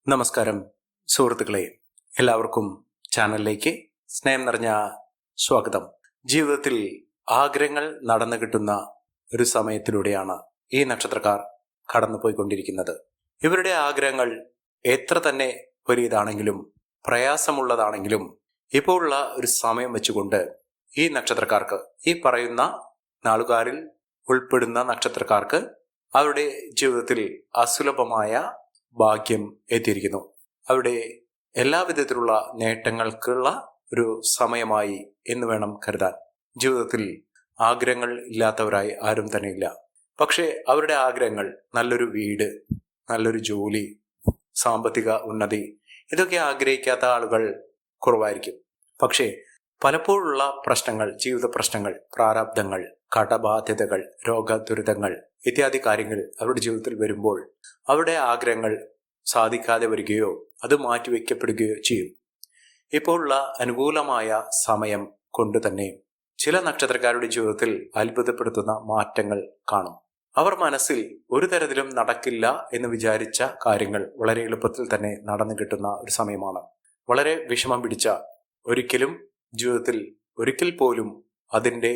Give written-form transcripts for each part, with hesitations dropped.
നമസ്കാരം സുഹൃത്തുക്കളെ, എല്ലാവർക്കും ചാനലിലേക്ക് സ്നേഹം നിറഞ്ഞ സ്വാഗതം. ജീവിതത്തിൽ ആഗ്രഹങ്ങൾ നടന്നു കിട്ടുന്ന ഒരു സമയത്തിലൂടെയാണ് ഈ നക്ഷത്രക്കാർ കടന്നുപോയിക്കൊണ്ടിരിക്കുന്നത്. ഇവരുടെ ആഗ്രഹങ്ങൾ എത്ര തന്നെ വലിയതാണെങ്കിലും പ്രയാസമുള്ളതാണെങ്കിലും ഇപ്പോൾ ഉള്ള ഒരു സമയം വെച്ചുകൊണ്ട് ഈ നക്ഷത്രക്കാർക്ക്, ഈ പറയുന്ന നാളുകാരിൽ ഉൾപ്പെടുന്ന നക്ഷത്രക്കാർക്ക് അവരുടെ ജീവിതത്തിൽ അസുലഭമായ ഭാഗ്യം എത്തിയിരിക്കുന്നു. അവിടെ എല്ലാവിധത്തിലുള്ള നേട്ടങ്ങൾക്കുള്ള ഒരു സമയമായി എന്ന് വേണം കരുതാൻ. ജീവിതത്തിൽ ആഗ്രഹങ്ങൾ ഇല്ലാത്തവരായി ആരും തന്നെ ഇല്ല. പക്ഷേ അവരുടെ ആഗ്രഹങ്ങൾ നല്ലൊരു വീട്, നല്ലൊരു ജോലി, സാമ്പത്തിക ഉന്നതി, ഇതൊക്കെ ആഗ്രഹിക്കാത്ത ആളുകൾ കുറവായിരിക്കും. പക്ഷേ പലപ്പോഴുള്ള പ്രശ്നങ്ങൾ, ജീവിത പ്രശ്നങ്ങൾ, പ്രാരാബ്ദങ്ങൾ, കടബാധ്യതകൾ, രോഗദുരിതങ്ങൾ ഇത്യാദി കാര്യങ്ങൾ അവരുടെ ജീവിതത്തിൽ വരുമ്പോൾ അവരുടെ ആഗ്രഹങ്ങൾ സാധിക്കാതെ വരികയോ അത് മാറ്റിവെക്കപ്പെടുകയോ ചെയ്യും. ഇപ്പോഴുള്ള അനുകൂലമായ സമയം കൊണ്ട് തന്നെ ചില നക്ഷത്രക്കാരുടെ ജീവിതത്തിൽ അത്ഭുതപ്പെടുത്തുന്ന മാറ്റങ്ങൾ കാണും. അവർ മനസ്സിൽ ഒരു തരത്തിലും നടക്കില്ല എന്ന് വിചാരിച്ച കാര്യങ്ങൾ വളരെ എളുപ്പത്തിൽ തന്നെ നടന്നു കിട്ടുന്ന ഒരു സമയമാണ്. വളരെ വിഷമം പിടിച്ച, ഒരിക്കലും ജീവിതത്തിൽ ഒരിക്കൽ പോലും അതിൻ്റെ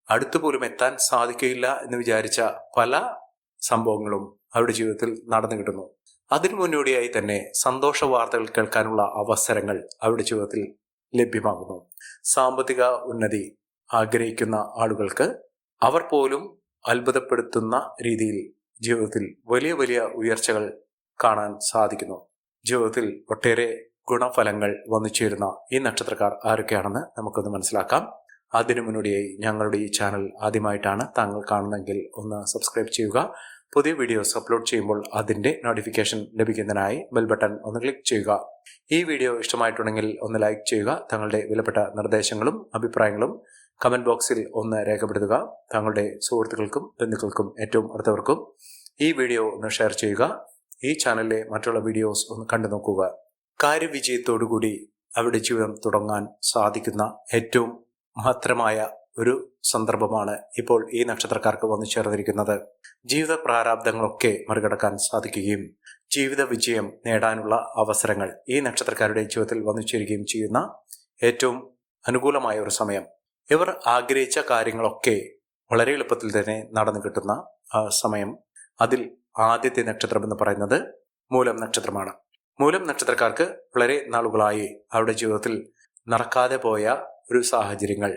അടുത്തുപോലും എത്താൻ സാധിക്കില്ല എന്ന് വിചാരിച്ച പല സംഭവങ്ങളും അവരുടെ ജീവിതത്തിൽ നടന്നു കിട്ടുന്നു. അതിനു മുന്നോടിയായി തന്നെ സന്തോഷ വാർത്തകൾ കേൾക്കാനുള്ള അവസരങ്ങൾ അവരുടെ ജീവിതത്തിൽ ലഭ്യമാകുന്നു. സാമ്പത്തിക ഉന്നതി ആഗ്രഹിക്കുന്ന ആളുകൾക്ക് അവർ പോലും അത്ഭുതപ്പെടുത്തുന്ന രീതിയിൽ ജീവിതത്തിൽ വലിയ വലിയ ഉയർച്ചകൾ കാണാൻ സാധിക്കുന്നു. ജീവിതത്തിൽ ഒട്ടേറെ ഗുണഫലങ്ങൾ വന്നു ചേരുന്ന ഈ നക്ഷത്രക്കാർ ആരൊക്കെയാണെന്ന് നമുക്കൊന്ന് മനസ്സിലാക്കാം. അതിനു മുന്നോടിയായി ഞങ്ങളുടെ ഈ ചാനൽ ആദ്യമായിട്ടാണ് താങ്കൾ കാണുന്നതെങ്കിൽ ഒന്ന് സബ്സ്ക്രൈബ് ചെയ്യുക. പുതിയ വീഡിയോസ് അപ്ലോഡ് ചെയ്യുമ്പോൾ അതിൻ്റെ നോട്ടിഫിക്കേഷൻ ലഭിക്കുന്നതിനായി ബെൽ ബട്ടൺ ഒന്ന് ക്ലിക്ക് ചെയ്യുക. ഈ വീഡിയോ ഇഷ്ടമായിട്ടുണ്ടെങ്കിൽ ഒന്ന് ലൈക്ക് ചെയ്യുക. തങ്ങളുടെ വിലപ്പെട്ട നിർദ്ദേശങ്ങളും അഭിപ്രായങ്ങളും കമൻറ്റ് ബോക്സിൽ ഒന്ന് രേഖപ്പെടുത്തുക. തങ്ങളുടെ സുഹൃത്തുക്കൾക്കും ബന്ധുക്കൾക്കും ഏറ്റവും അടുത്തവർക്കും ഈ വീഡിയോ ഒന്ന് ഷെയർ ചെയ്യുക. ഈ ചാനലിലെ മറ്റുള്ള വീഡിയോസ് ഒന്ന് കണ്ടു നോക്കുക. കാര്യവിജയത്തോടുകൂടി അവരുടെ ജീവിതം തുടങ്ങാൻ സാധിക്കുന്ന ഏറ്റവും മഹത്തരമായ ഒരു സന്ദർഭമാണ് ഇപ്പോൾ ഈ നക്ഷത്രക്കാർക്ക് വന്നു ചേർന്നിരിക്കുന്നത്. ജീവിത പ്രാരാബ്ദങ്ങളൊക്കെ മറികടക്കാൻ സാധിക്കുകയും ജീവിത വിജയം നേടാനുള്ള അവസരങ്ങൾ ഈ നക്ഷത്രക്കാരുടെ ജീവിതത്തിൽ വന്നു ചേരുകയും ചെയ്യുന്ന ഏറ്റവും അനുകൂലമായ ഒരു സമയം. ഇവർ ആഗ്രഹിച്ച കാര്യങ്ങളൊക്കെ വളരെ എളുപ്പത്തിൽ തന്നെ നടന്നു കിട്ടുന്ന സമയം. അതിൽ ആദ്യത്തെ നക്ഷത്രം എന്ന് പറയുന്നത് മൂലം നക്ഷത്രമാണ്. മൂലം നക്ഷത്രക്കാർക്ക് വളരെ നാളുകളായി അവരുടെ ജീവിതത്തിൽ നടക്കാതെ പോയ ഒരു സാഹചര്യങ്ങൾ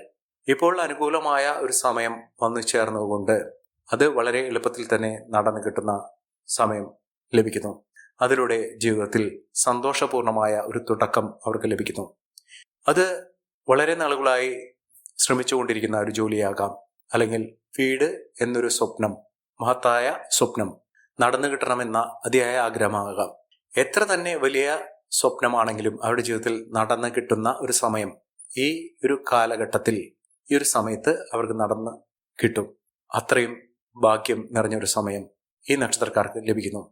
ഇപ്പോൾ അനുകൂലമായ ഒരു സമയം വന്നു ചേർന്നുകൊണ്ട് അത് വളരെ എളുപ്പത്തിൽ തന്നെ നടന്നു കിട്ടുന്ന സമയം ലഭിക്കുന്നു. അതിലൂടെ ജീവിതത്തിൽ സന്തോഷപൂർണമായ ഒരു തുടക്കം അവർക്ക് ലഭിക്കുന്നു. അത് വളരെ നാളുകളായി ശ്രമിച്ചുകൊണ്ടിരിക്കുന്ന ഒരു ജോലിയാകാം, അല്ലെങ്കിൽ വീട് എന്നൊരു സ്വപ്നം, മഹത്തായ സ്വപ്നം നടന്നു കിട്ടണമെന്ന അതിയായ ആഗ്രഹമാകാം. എത്ര തന്നെ വലിയ സ്വപ്നമാണെങ്കിലും അവരുടെ ജീവിതത്തിൽ നടന്നു കിട്ടുന്ന ഒരു സമയം ഈ ഒരു കാലഘട്ടത്തിൽ, ഈ ഒരു സമയത്ത് അവർക്ക് നടന്ന് കിട്ടും. അത്രയും ഭാഗ്യം നിറഞ്ഞൊരു സമയം ഈ നക്ഷത്രക്കാർക്ക് ലഭിക്കുന്നു.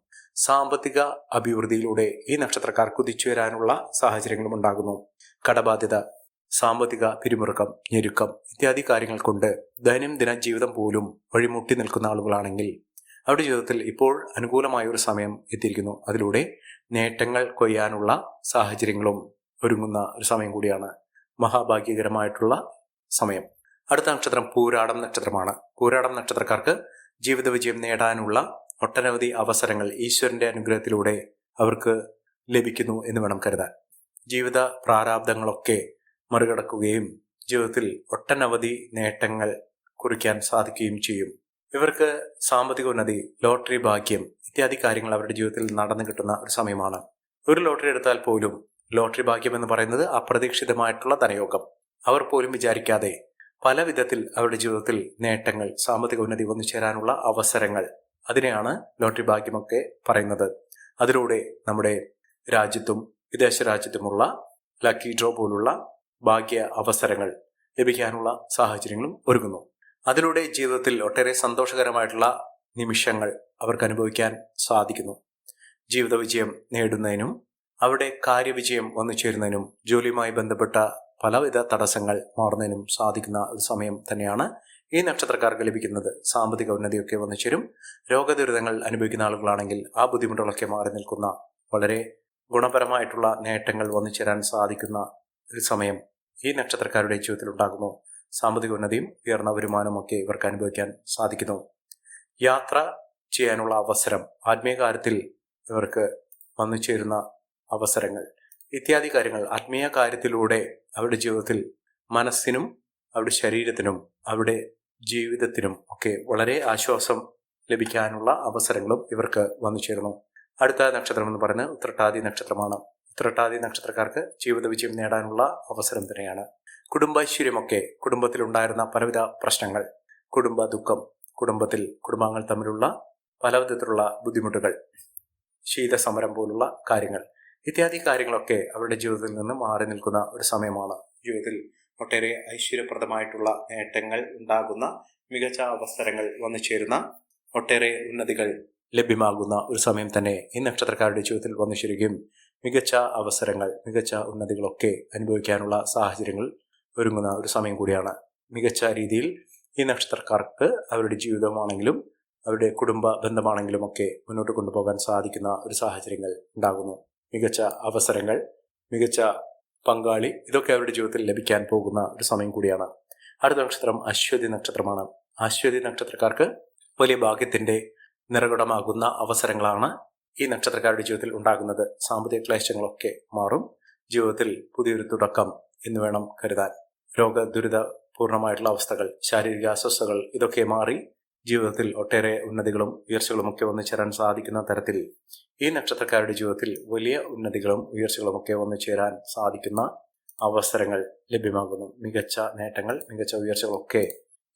സാമ്പത്തിക അഭിവൃദ്ധിയിലൂടെ ഈ നക്ഷത്രക്കാർ കുതിച്ചു വരാനുള്ള സാഹചര്യങ്ങളും ഉണ്ടാകുന്നു. കടബാധ്യത, സാമ്പത്തിക പിരിമുറുക്കം, ഞെരുക്കം ഇത്യാദി കാര്യങ്ങൾ കൊണ്ട് ദൈനംദിന ജീവിതം പോലും വഴിമുട്ടി നിൽക്കുന്ന ആളുകളാണെങ്കിൽ അവരുടെ ജീവിതത്തിൽ ഇപ്പോൾ അനുകൂലമായ ഒരു സമയം എത്തിയിരിക്കുന്നു. അതിലൂടെ നേട്ടങ്ങൾ കൊയ്യാനുള്ള സാഹചര്യങ്ങളും ഒരുങ്ങുന്ന ഒരു സമയം കൂടിയാണ്. മഹാഭാഗ്യകരമായിട്ടുള്ള സമയം. അടുത്ത നക്ഷത്രം പൂരാടം നക്ഷത്രമാണ്. പൂരാടം നക്ഷത്രക്കാർക്ക് ജീവിത വിജയം നേടാനുള്ള ഒട്ടനവധി അവസരങ്ങൾ ഈശ്വരന്റെ അനുഗ്രഹത്തിലൂടെ അവർക്ക് ലഭിക്കുന്നു എന്ന് വേണം കരുതാൻ. ജീവിത പ്രാരാബ്ദങ്ങളൊക്കെ മറികടക്കുകയും ജീവിതത്തിൽ ഒട്ടനവധി നേട്ടങ്ങൾ കുറിക്കാൻ സാധിക്കുകയും ചെയ്യും. ഇവർക്ക് സാമ്പത്തിക ഉന്നതി, ലോട്ടറി ഭാഗ്യം ഇത്യാദി കാര്യങ്ങൾ അവരുടെ ജീവിതത്തിൽ നടന്നു കിട്ടുന്ന ഒരു സമയമാണ്. ഒരു ലോട്ടറി എടുത്താൽ പോലും ലോട്ടറി ഭാഗ്യം എന്ന് പറയുന്നത് അപ്രതീക്ഷിതമായിട്ടുള്ള ധനയോഗം. അവർ പോലും വിചാരിക്കാതെ പല വിധത്തിൽ അവരുടെ ജീവിതത്തിൽ നേട്ടങ്ങൾ, സാമ്പത്തിക ഉന്നതി വന്നു ചേരാനുള്ള അവസരങ്ങൾ, അതിനെയാണ് ലോട്ടറി ഭാഗ്യമൊക്കെ പറയുന്നത്. അതിലൂടെ നമ്മുടെ രാജ്യത്തും വിദേശ രാജ്യത്തുമുള്ള ലക്കി ഡ്രോ പോലുള്ള ഭാഗ്യ അവസരങ്ങൾ ലഭിക്കാനുള്ള സാഹചര്യങ്ങളും ഒരുങ്ങുന്നു. അതിലൂടെ ജീവിതത്തിൽ ഒട്ടേറെ സന്തോഷകരമായിട്ടുള്ള നിമിഷങ്ങൾ അവർക്ക് അനുഭവിക്കാൻ സാധിക്കുന്നു. ജീവിത വിജയം നേടുന്നതിനും അവിടെ കാര്യവിജയം വന്നു ചേരുന്നതിനും ജോലിയുമായി ബന്ധപ്പെട്ട പലവിധ തടസ്സങ്ങൾ മാറുന്നതിനും സാധിക്കുന്ന ഒരു സമയം തന്നെയാണ് ഈ നക്ഷത്രക്കാർക്ക് ലഭിക്കുന്നത്. സാമ്പത്തിക ഉന്നതിയൊക്കെ വന്നു ചേരും. രോഗദുരിതങ്ങൾ അനുഭവിക്കുന്ന ആളുകളാണെങ്കിൽ ആ ബുദ്ധിമുട്ടുകളൊക്കെ മാറി നിൽക്കുന്ന വളരെ ഗുണപരമായിട്ടുള്ള നേട്ടങ്ങൾ വന്നു ചേരാൻ സാധിക്കുന്ന ഒരു സമയം ഈ നക്ഷത്രക്കാരുടെ ജീവിതത്തിൽ ഉണ്ടാകുന്നു. സാമ്പത്തിക ഉന്നതിയും ഉയർന്ന വരുമാനവും ഒക്കെ ഇവർക്ക് അനുഭവിക്കാൻ സാധിക്കുന്നു. യാത്ര ചെയ്യാനുള്ള അവസരം, ആത്മീയ കാര്യത്തിൽ ഇവർക്ക് വന്നു ചേരുന്ന അവസരങ്ങൾ ഇത്യാദി കാര്യങ്ങൾ ആത്മീയ കാര്യത്തിലൂടെ അവരുടെ ജീവിതത്തിൽ മനസ്സിനും അവരുടെ ശരീരത്തിനും അവരുടെ ജീവിതത്തിനും ഒക്കെ വളരെ ആശ്വാസം ലഭിക്കാനുള്ള അവസരങ്ങളും ഇവർക്ക് വന്നു ചേരുന്നു. അടുത്ത നക്ഷത്രം എന്ന് പറയുന്നത് ഉത്രട്ടാതി നക്ഷത്രമാണ്. ഉത്രട്ടാതി നക്ഷത്രക്കാർക്ക് ജീവിത വിജയം നേടാനുള്ള അവസരം തന്നെയാണ്. കുടുംബൈശ്വര്യമൊക്കെ, കുടുംബത്തിലുണ്ടായിരുന്ന പലവിധ പ്രശ്നങ്ങൾ, കുടുംബ ദുഃഖം, കുടുംബാംഗങ്ങൾ തമ്മിലുള്ള പലവിധത്തിലുള്ള ബുദ്ധിമുട്ടുകൾ, ശീതസമരം പോലുള്ള കാര്യങ്ങൾ ഇത്യാദി കാര്യങ്ങളൊക്കെ അവരുടെ ജീവിതത്തിൽ നിന്ന് മാറി നിൽക്കുന്ന ഒരു സമയമാണ്. ജീവിതത്തിൽ ഒട്ടേറെ ഐശ്വര്യപ്രദമായിട്ടുള്ള നേട്ടങ്ങൾ ഉണ്ടാകുന്ന, മികച്ച അവസരങ്ങൾ വന്നു ചേരുന്ന, ഒട്ടേറെ ഉന്നതികൾ ലഭ്യമാകുന്ന ഒരു സമയം തന്നെ ഈ നക്ഷത്രക്കാരുടെ ജീവിതത്തിൽ വന്നു ചേരുകയും മികച്ച അവസരങ്ങൾ, മികച്ച ഉന്നതികളൊക്കെ അനുഭവിക്കാനുള്ള സാഹചര്യങ്ങൾ ഒരുങ്ങുന്ന ഒരു സമയം കൂടിയാണ്. മികച്ച രീതിയിൽ ഈ നക്ഷത്രക്കാർക്ക് അവരുടെ ജീവിതമാണെങ്കിലും അവരുടെ കുടുംബ ബന്ധമാണെങ്കിലും ഒക്കെ മുന്നോട്ട് കൊണ്ടുപോകാൻ സാധിക്കുന്ന ഒരു സാഹചര്യങ്ങൾ ഉണ്ടാകുന്നു. മികച്ച അവസരങ്ങൾ, മികച്ച പങ്കാളി, ഇതൊക്കെ അവരുടെ ജീവിതത്തിൽ ലഭിക്കാൻ പോകുന്ന ഒരു സമയം കൂടിയാണ്. അടുത്ത നക്ഷത്രം അശ്വതി നക്ഷത്രമാണ്. അശ്വതി നക്ഷത്രക്കാർക്ക് വലിയ ഭാഗ്യത്തിന്റെ നിറകുടമാകുന്ന അവസരങ്ങളാണ് ഈ നക്ഷത്രക്കാരുടെ ജീവിതത്തിൽ ഉണ്ടാകുന്നത്. സാമ്പത്തിക ക്ലേശങ്ങളൊക്കെ മാറും. ജീവിതത്തിൽ പുതിയൊരു തുടക്കം എന്ന് വേണം കരുതാൻ. രോഗദുരിതപൂർണമായിട്ടുള്ള അവസ്ഥകൾ, ശാരീരിക അസ്വസ്ഥതകൾ ഇതൊക്കെ മാറി ജീവിതത്തിൽ ഒട്ടേറെ ഉന്നതികളും ഉയർച്ചകളും ഒക്കെ വന്നു ചേരാൻ സാധിക്കുന്ന തരത്തിൽ ഈ നക്ഷത്രക്കാരുടെ ജീവിതത്തിൽ വലിയ ഉന്നതികളും ഉയർച്ചകളും ഒക്കെ വന്നു ചേരാൻ സാധിക്കുന്ന അവസരങ്ങൾ ലഭ്യമാകുന്നു. മികച്ച നേട്ടങ്ങൾ, മികച്ച ഉയർച്ചകളൊക്കെ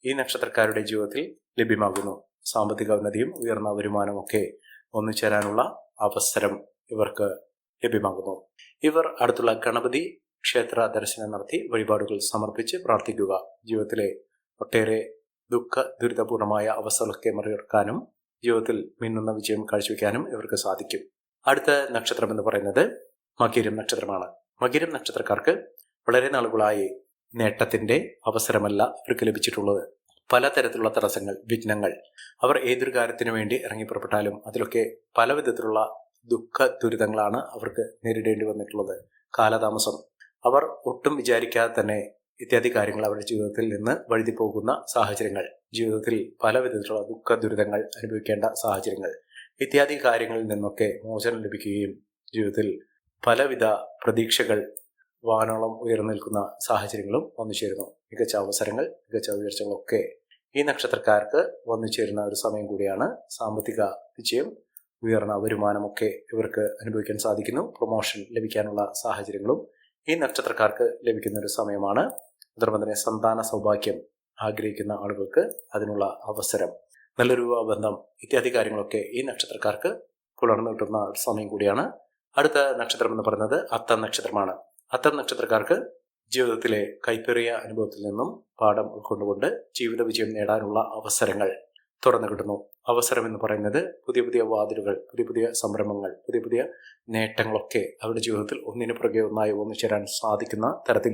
ഈ നക്ഷത്രക്കാരുടെ ജീവിതത്തിൽ ലഭ്യമാകുന്നു. സാമ്പത്തിക ഉന്നതിയും ഉയർന്ന വരുമാനവും ഒക്കെ ഒന്നു ചേരാനുള്ള അവസരം ഇവർക്ക് ലഭ്യമാകുന്നു. ഇവർ അടുത്തുള്ള ഗണപതി ക്ഷേത്ര ദർശനം നടത്തി വഴിപാടുകൾ സമർപ്പിച്ച് പ്രാർത്ഥിക്കുക. ജീവിതത്തിലെ ഒട്ടേറെ ദുഃഖ ദുരിതപൂർണമായ അവസ്ഥകളൊക്കെ മറികടക്കാനും ജീവിതത്തിൽ മിന്നുന്ന വിജയം കാഴ്ചവെക്കാനും ഇവർക്ക് സാധിക്കും. അടുത്ത നക്ഷത്രം എന്ന് പറയുന്നത് മകീരം നക്ഷത്രമാണ്. മകീരം നക്ഷത്രക്കാർക്ക് വളരെ നാളുകളായി നേട്ടത്തിന്റെ അവസരമല്ല ഇവർക്ക് ലഭിച്ചിട്ടുള്ളത്. പലതരത്തിലുള്ള തടസ്സങ്ങൾ, വിഘ്നങ്ങൾ, അവർ ഏതൊരു കാര്യത്തിനു വേണ്ടി ഇറങ്ങിപ്പുറപ്പെട്ടാലും അതിലൊക്കെ പല വിധത്തിലുള്ള ദുഃഖ ദുരിതങ്ങളാണ് അവർക്ക് നേരിടേണ്ടി വന്നിട്ടുള്ളത്. കാലതാമസം, അവർ ഒട്ടും വിചാരിക്കാതെ തന്നെ ഇത്യാദി കാര്യങ്ങൾ അവരുടെ ജീവിതത്തിൽ നിന്ന് വഴുതി പോകുന്ന സാഹചര്യങ്ങൾ, ജീവിതത്തിൽ പല വിധത്തിലുള്ള ദുഃഖ ദുരിതങ്ങൾ അനുഭവിക്കേണ്ട സാഹചര്യങ്ങൾ, ഇത്യാദി കാര്യങ്ങളിൽ നിന്നൊക്കെ മോചനം ലഭിക്കുകയും ജീവിതത്തിൽ പലവിധ പ്രതീക്ഷകൾ വാനോളം ഉയർന്നു നിൽക്കുന്ന സാഹചര്യങ്ങളും വന്നു ചേരുന്നു. മികച്ച അവസരങ്ങൾ, മികച്ച ഉയർച്ചകളൊക്കെ ഈ നക്ഷത്രക്കാർക്ക് വന്നു ചേരുന്ന ഒരു സമയം കൂടിയാണ്. സാമ്പത്തിക വിജയം, ഉയർന്ന വരുമാനമൊക്കെ ഇവർക്ക് അനുഭവിക്കാൻ സാധിക്കുന്നു. പ്രൊമോഷൻ ലഭിക്കാനുള്ള സാഹചര്യങ്ങളും ഈ നക്ഷത്രക്കാർക്ക് ലഭിക്കുന്ന ഒരു സമയമാണ്. അതോടൊപ്പം തന്നെ സന്താന സൗഭാഗ്യം ആഗ്രഹിക്കുന്ന ആളുകൾക്ക് അതിനുള്ള അവസരം, നല്ലൊരു ബന്ധം ഇത്യാദി കാര്യങ്ങളൊക്കെ ഈ നക്ഷത്രക്കാർക്ക് പുലർന്നു കിട്ടുന്ന ഒരു സമയം കൂടിയാണ്. അടുത്ത നക്ഷത്രം എന്ന് പറയുന്നത് അത്തം നക്ഷത്രമാണ്. അത്തം നക്ഷത്രക്കാർക്ക് ജീവിതത്തിലെ കൈപ്പേറിയ അനുഭവത്തിൽ നിന്നും പാഠം ഉൾക്കൊണ്ടുകൊണ്ട് ജീവിത വിജയം നേടാനുള്ള അവസരങ്ങൾ തുറന്നു കിട്ടുന്നു. അവസരം എന്ന് പറയുന്നത് പുതിയ പുതിയ വാതിലുകൾ, പുതിയ പുതിയ സംരംഭങ്ങൾ, പുതിയ പുതിയ നേട്ടങ്ങളൊക്കെ അവരുടെ ജീവിതത്തിൽ ഒന്നിനു പുറകെ ഒന്നായി ഒന്നിച്ചേരാൻ സാധിക്കുന്ന തരത്തിൽ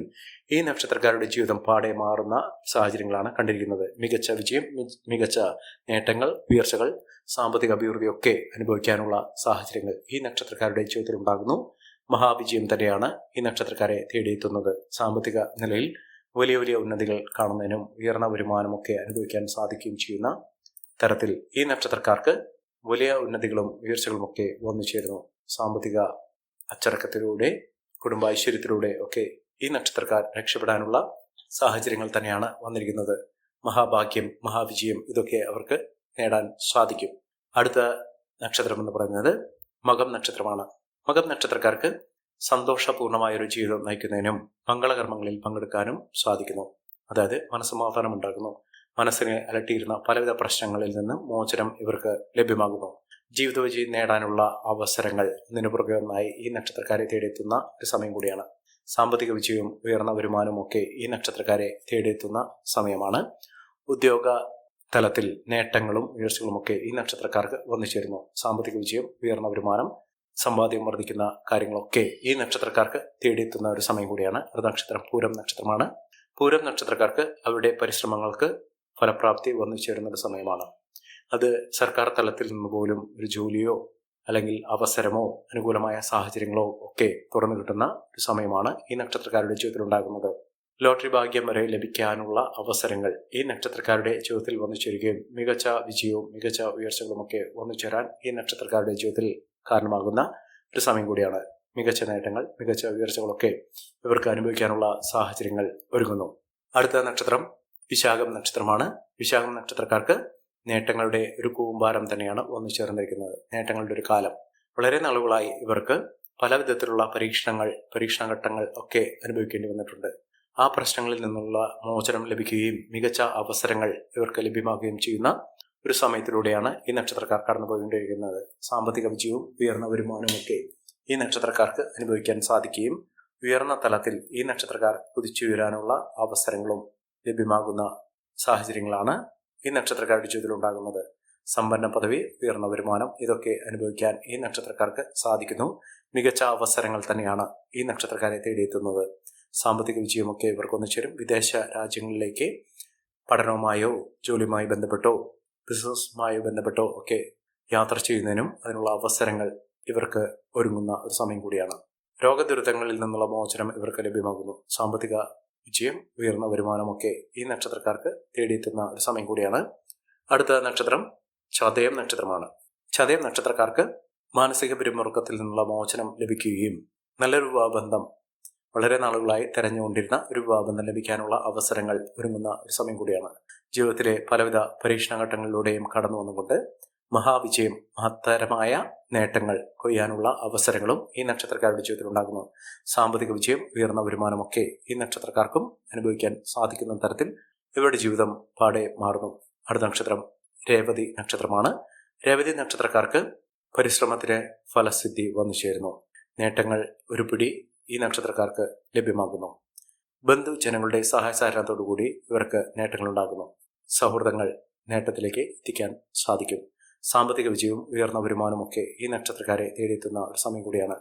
ഈ നക്ഷത്രക്കാരുടെ ജീവിതം പാടെ മാറുന്ന സാഹചര്യങ്ങളാണ് കണ്ടിരിക്കുന്നത്. മികച്ച വിജയം, മികച്ച നേട്ടങ്ങൾ, ഉയർച്ചകൾ, സാമ്പത്തിക അഭിവൃദ്ധിയൊക്കെ അനുഭവിക്കാനുള്ള സാഹചര്യങ്ങൾ ഈ നക്ഷത്രക്കാരുടെ ജീവിതത്തിൽ ഉണ്ടാകുന്നു. മഹാവിജയം തന്നെയാണ് ഈ നക്ഷത്രക്കാരെ തേടിയെത്തുന്നത്. സാമ്പത്തിക നിലയിൽ വലിയ വലിയ ഉന്നതികൾ കാണുന്നതിനും ഉയർന്ന വരുമാനമൊക്കെ അനുഭവിക്കാൻ സാധിക്കുകയും ചെയ്യുന്ന തരത്തിൽ ഈ നക്ഷത്രക്കാർക്ക് വലിയ ഉന്നതികളും ഉയർച്ചകളുമൊക്കെ വന്നു ചേരുന്നു. സാമ്പത്തിക അച്ചടക്കത്തിലൂടെ, കുടുംബ ഐശ്വര്യത്തിലൂടെ ഒക്കെ ഈ നക്ഷത്രക്കാർ രക്ഷപ്പെടാനുള്ള സാഹചര്യങ്ങൾ തന്നെയാണ് വന്നിരിക്കുന്നത്. മഹാഭാഗ്യം, മഹാവിജയം ഇതൊക്കെ അവർക്ക് നേടാൻ സാധിക്കും. അടുത്ത നക്ഷത്രം എന്ന് പറയുന്നത് മകം നക്ഷത്രമാണ്. മകം നക്ഷത്രക്കാർക്ക് സന്തോഷപൂർണമായൊരു ജീവിതം നയിക്കുന്നതിനും മംഗളകർമ്മങ്ങളിൽ പങ്കെടുക്കാനും സാധിക്കുന്നു. അതായത് മനസ്സമാധാനം ഉണ്ടാകുന്നു. മനസ്സിനെ അലട്ടിയിരുന്ന പലവിധ പ്രശ്നങ്ങളിൽ നിന്ന് മോചനം ഇവർക്ക് ലഭ്യമാകുന്നു. ജീവിത വിജയം നേടാനുള്ള അവസരങ്ങൾ ഒന്നിനു പുറകെ ഒന്നായി ഈ നക്ഷത്രക്കാരെ തേടിയെത്തുന്ന ഒരു സമയം കൂടിയാണ്. സാമ്പത്തിക വിജയവും ഉയർന്ന വരുമാനവും ഒക്കെ ഈ നക്ഷത്രക്കാരെ തേടിയെത്തുന്ന സമയമാണ്. ഉദ്യോഗ തലത്തിൽ നേട്ടങ്ങളും ഉയർച്ചകളും ഒക്കെ ഈ നക്ഷത്രക്കാർക്ക് വന്നു ചേരുന്നു. സാമ്പത്തിക വിജയം, ഉയർന്ന വരുമാനം, സമ്പാദ്യം വർദ്ധിക്കുന്ന കാര്യങ്ങളൊക്കെ ഈ നക്ഷത്രക്കാർക്ക് തേടിയെത്തുന്ന ഒരു സമയം കൂടിയാണ്. അടുത്ത നക്ഷത്രം പൂരം നക്ഷത്രമാണ്. പൂരം നക്ഷത്രക്കാർക്ക് അവരുടെ പരിശ്രമങ്ങൾക്ക് ഫലപ്രാപ്തി വന്നു ചേരുന്ന ഒരു സമയമാണ്. അത് സർക്കാർ തലത്തിൽ നിന്ന് പോലും ഒരു ജോലിയോ അല്ലെങ്കിൽ അവസരമോ അനുകൂലമായ സാഹചര്യങ്ങളോ ഒക്കെ തുറന്നു കിട്ടുന്ന ഒരു സമയമാണ് ഈ നക്ഷത്രക്കാരുടെ ജീവിതത്തിൽ ഉണ്ടാകുന്നത്. ലോട്ടറി ഭാഗ്യം വരെ ലഭിക്കാനുള്ള അവസരങ്ങൾ ഈ നക്ഷത്രക്കാരുടെ ജീവിതത്തിൽ വന്നു ചേരുകയും മികച്ച വിജയവും മികച്ച ഉയർച്ചകളുമൊക്കെ വന്നു ചേരാൻ ഈ നക്ഷത്രക്കാരുടെ ജീവിതത്തിൽ കാരണമാകുന്ന ഒരു സമയം കൂടിയാണ്. മികച്ച നേട്ടങ്ങൾ, മികച്ച ഉയർച്ചകളൊക്കെ ഇവർക്ക് അനുഭവിക്കാനുള്ള സാഹചര്യങ്ങൾ ഒരുങ്ങുന്നു. അടുത്ത നക്ഷത്രം വിശാഖം നക്ഷത്രമാണ്. വിശാഖം നക്ഷത്രക്കാർക്ക് നേട്ടങ്ങളുടെ ഒരു കൂമ്പാരം തന്നെയാണ് വന്നു ചേർന്നിരിക്കുന്നത്. നേട്ടങ്ങളുടെ ഒരു കാലം. വളരെ നാളുകളായി ഇവർക്ക് പല വിധത്തിലുള്ള പരീക്ഷണഘട്ടങ്ങൾ ഒക്കെ അനുഭവിക്കേണ്ടി വന്നിട്ടുണ്ട്. ആ പ്രശ്നങ്ങളിൽ നിന്നുള്ള മോചനം ലഭിക്കുകയും മികച്ച അവസരങ്ങൾ ഇവർക്ക് ലഭ്യമാകുകയും ചെയ്യുന്ന ഒരു സമയത്തിലൂടെയാണ് ഈ നക്ഷത്രക്കാർ കടന്നുപോയിക്കൊണ്ടിരിക്കുന്നത്. സാമ്പത്തിക വിജയവും ഉയർന്ന വരുമാനവും ഒക്കെ ഈ നക്ഷത്രക്കാർക്ക് അനുഭവിക്കാൻ സാധിക്കുകയും ഉയർന്ന തലത്തിൽ ഈ നക്ഷത്രക്കാർ കുതിച്ചുയരാനുള്ള അവസരങ്ങളും ലഭ്യമാകുന്ന സാഹചര്യങ്ങളാണ് ഈ നക്ഷത്രക്കാരുടെ ജീവിതത്തിൽ ഉണ്ടാകുന്നത്. സമ്പന്ന പദവി, ഉയർന്ന വരുമാനം ഇതൊക്കെ അനുഭവിക്കാൻ ഈ നക്ഷത്രക്കാർക്ക് സാധിക്കുന്നു. മികച്ച അവസരങ്ങൾ തന്നെയാണ് ഈ നക്ഷത്രക്കാരെ തേടിയെത്തുന്നത്. സാമ്പത്തിക വിജയമൊക്കെ ഇവർക്ക് ഒന്നിച്ചേരും. വിദേശ രാജ്യങ്ങളിലേക്ക് പഠനവുമായോ ജോലിയുമായി ബന്ധപ്പെട്ടോ ബിസിനസ്സുമായോ ബന്ധപ്പെട്ടോ ഒക്കെ യാത്ര ചെയ്യുന്നതിനും അതിനുള്ള അവസരങ്ങൾ ഇവർക്ക് ഒരുങ്ങുന്ന ഒരു സമയം കൂടിയാണ്. രോഗദുരിതങ്ങളിൽ നിന്നുള്ള മോചനം ഇവർക്ക് ലഭ്യമാകുന്നു. സാമ്പത്തിക വിജയം, ഉയർന്ന വരുമാനമൊക്കെ ഈ നക്ഷത്രക്കാർക്ക് തേടിയെത്തുന്ന ഒരു സമയം കൂടിയാണ്. അടുത്ത നക്ഷത്രം ചതയം നക്ഷത്രമാണ്. ചതയം നക്ഷത്രക്കാർക്ക് മാനസിക പിരിമുറുക്കത്തിൽ നിന്നുള്ള മോചനം ലഭിക്കുകയും നല്ലൊരു വിവാഹബന്ധം, വളരെ നാളുകളായി തെരഞ്ഞുകൊണ്ടിരുന്ന ഒരു വിവാഹബന്ധം ലഭിക്കാനുള്ള അവസരങ്ങൾ ഒരുങ്ങുന്ന ഒരു സമയം കൂടിയാണ്. ജീവിതത്തിലെ പലവിധ പരീക്ഷണഘട്ടങ്ങളിലൂടെയും കടന്നു വന്നുകൊണ്ട് മഹാവിജയം, മഹത്തരമായ നേട്ടങ്ങൾ കൊയ്യാനുള്ള അവസരങ്ങളും ഈ നക്ഷത്രക്കാരുടെ ജീവിതത്തിൽ ഉണ്ടാകുന്നു. സാമ്പത്തിക വിജയം, ഉയർന്ന വരുമാനമൊക്കെ ഈ നക്ഷത്രക്കാർക്കും അനുഭവിക്കാൻ സാധിക്കുന്ന തരത്തിൽ ഇവരുടെ ജീവിതം പാടെ മാറുന്നു. അടുത്ത നക്ഷത്രം രേവതി നക്ഷത്രമാണ്. രേവതി നക്ഷത്രക്കാർക്ക് പരിശ്രമത്തിന് ഫലസിദ്ധി വന്നു ചേരുന്നു. നേട്ടങ്ങൾ ഒരു പിടി ഈ നക്ഷത്രക്കാർക്ക് ലഭ്യമാകുന്നു. ബന്ധുജനങ്ങളുടെ സഹായ സഹകരണത്തോടുകൂടി ഇവർക്ക് നേട്ടങ്ങൾ ഉണ്ടാകുന്നു. സൗഹൃദങ്ങൾ നേട്ടത്തിലേക്ക് എത്തിക്കാൻ സാധിക്കും. സാമ്പത്തിക വിജയവും ഉയർന്ന വരുമാനമൊക്കെ ഈ നക്ഷത്രക്കാരെ തേടിയെത്തുന്ന ഒരു സമയം കൂടിയാണ്.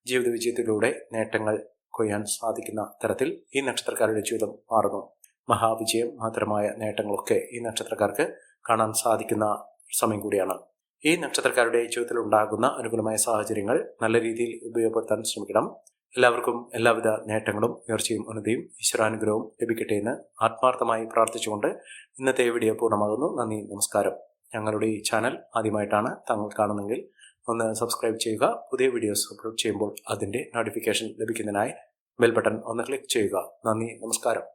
ജീവിത വിജയത്തിലൂടെ നേട്ടങ്ങൾ കൊയ്യാൻ സാധിക്കുന്ന തരത്തിൽ ഈ നക്ഷത്രക്കാരുടെ ജീവിതം മാറുന്നു. മഹാവിജയം, മഹത്തരമായ നേട്ടങ്ങളൊക്കെ ഈ നക്ഷത്രക്കാർക്ക് കാണാൻ സാധിക്കുന്ന സമയം കൂടിയാണ്. ഈ നക്ഷത്രക്കാരുടെ ജീവിതത്തിൽ ഉണ്ടാകുന്ന അനുകൂലമായ സാഹചര്യങ്ങൾ നല്ല രീതിയിൽ ഉപയോഗപ്പെടുത്താൻ ശ്രമിക്കണം. എല്ലാവർക്കും എല്ലാവിധ നേട്ടങ്ങളും ഉയർച്ചയും ഉന്നതിയും ഈശ്വരാനുഗ്രഹവും ലഭിക്കട്ടെ എന്ന് ആത്മാർത്ഥമായി പ്രാർത്ഥിച്ചുകൊണ്ട് ഇന്നത്തെ വീഡിയോ പൂർണ്ണമാകുന്നു. നന്ദി, നമസ്കാരം. ഞങ്ങളുടെ ഈ ചാനൽ ആദ്യമായിട്ടാണ് താങ്കൾ കാണുന്നതെങ്കിൽ ഒന്ന് സബ്സ്ക്രൈബ് ചെയ്യുക. പുതിയ വീഡിയോസ് അപ്ലോഡ് ചെയ്യുമ്പോൾ അതിൻ്റെ നോട്ടിഫിക്കേഷൻ ലഭിക്കുന്നതിനായി ബെൽ ബട്ടൺ ഒന്ന് ക്ലിക്ക് ചെയ്യുക. നന്ദി, നമസ്കാരം.